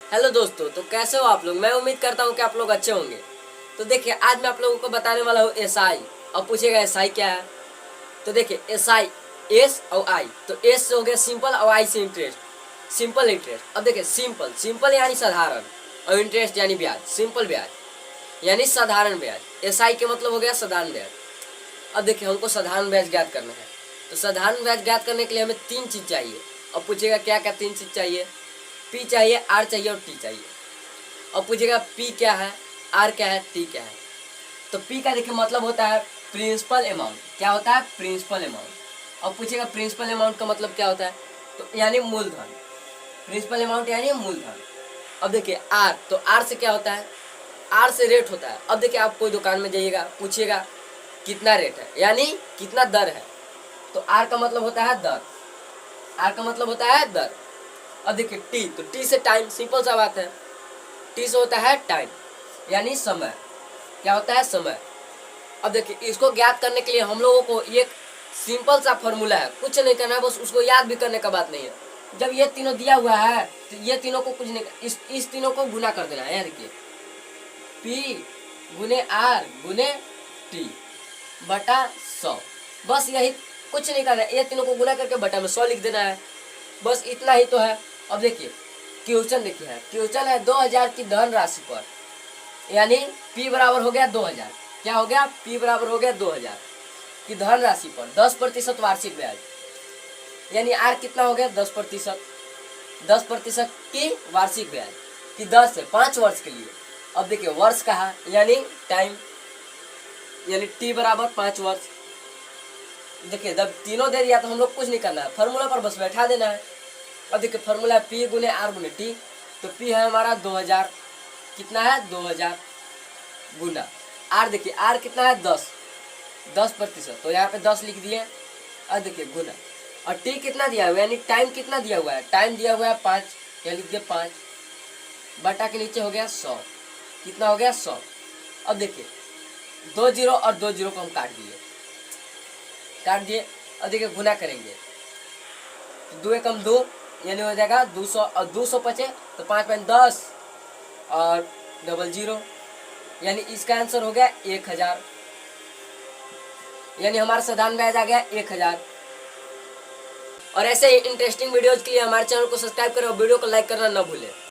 Hello दोस्तों, तो कैसे हो आप लोग। मैं उम्मीद करता हूँ कि आप लोग अच्छे होंगे। तो देखिए, आज मैं आप लोगों को बताने वाला हूँ एसआई। अब पूछेगा एसआई क्या है। तो देखिए, एसआई एस और आई। तो एस से हो गया सिंपल और आई से इंटरेस्ट, सिंपल इंटरेस्ट। अब देखिए, सिंपल सिंपल यानी साधारण, और इंटरेस्ट यानी ब्याज, सिंपल ब्याज यानी साधारण ब्याज। एसआई के मतलब हो गया साधारण ब्याज। अब देखिए, हमको साधारण ब्याज ज्ञात करना है। तो साधारण ब्याज ज्ञात करने के लिए हमें तीन चीज चाहिए। अब पूछेगा क्या क्या तीन चीज चाहिए। पी चाहिए, आर चाहिए और टी चाहिए। अब पूछेगा पी क्या है, आर क्या है, टी क्या है। तो पी का देखिए मतलब होता है प्रिंसिपल अमाउंट। क्या होता है? Principal amount. अब पूछेगा प्रिंसिपल अमाउंट का मतलब क्या होता है, तो यानी मूलधन। प्रिंसिपल अमाउंट यानी मूलधन। अब देखिए आर, तो आर से क्या होता है? आर से रेट होता है। अब देखिए, आप कोई दुकान में जाइएगा, पूछिएगा कितना रेट है, यानी कितना दर है। तो आर का मतलब होता है दर। आर का मतलब होता है दर। अब देखिए टी, तो टी से टाइम, सिंपल सा बात है। टी से होता है टाइम, यानी समय। क्या होता है? समय। अब देखिए, इसको ज्ञात करने के लिए हम लोगों को एक सिंपल सा फॉर्मूला है, कुछ नहीं करना है, बस उसको याद भी करने का बात नहीं है। जब ये तीनों दिया हुआ है तो ये तीनों को कुछ नहीं, इस तीनों को गुना कर देना है। यहाँ देखिए, पी गुने आर गुने टी बटा 100। बस यही, कुछ नहीं करना है। ये तीनों को गुना करके बटा में 100 लिख देना है। बस इतना ही तो है। अब देखिए क्वेश्चन, देखिए है क्वेश्चन है 2000 की धन राशि पर, यानी P बराबर हो गया 2000। क्या हो गया? P बराबर हो गया 2000 की धन राशि पर 10% वार्षिक ब्याज, यानी R कितना हो गया? 10%। 10% की वार्षिक ब्याज की दर से 5 वर्ष के लिए। अब देखिए वर्ष कहा, यानी टाइम, यानी T बराबर 5 वर्ष। देखिए जब तीनों दे दिया तो हम लोग कुछ नहीं करना है, फॉर्मूला पर बस बैठा देना है। अब देखिए फॉर्मूला P गुने R गुने T। तो P है हमारा 2000, कितना है? 2000 गुना आर। देखिए आर कितना है? 10%। तो यहाँ पे 10 लिख दिए। अब देखिए गुना, और टी कितना दिया हुआ है, यानी टाइम कितना दिया हुआ है? टाइम दिया हुआ है 5, यहाँ लिख दिए 5 बटा के नीचे हो गया 100। कितना हो गया? 100। अब देखिए 2 जीरो और 2 जीरो को हम काट दिए, काट दिए। अब देखिए गुना करेंगे तो 2 एकम 2, यानी हो जाएगा 200, और 200 बचे तो 5 5 10 और डबल जीरो, यानी इसका आंसर हो गया 1000। यानी हमारा साधारण ब्याज आ गया 1000। और ऐसे ही इंटरेस्टिंग वीडियोज के लिए हमारे चैनल को सब्सक्राइब करें और वीडियो को लाइक करना न भूलें।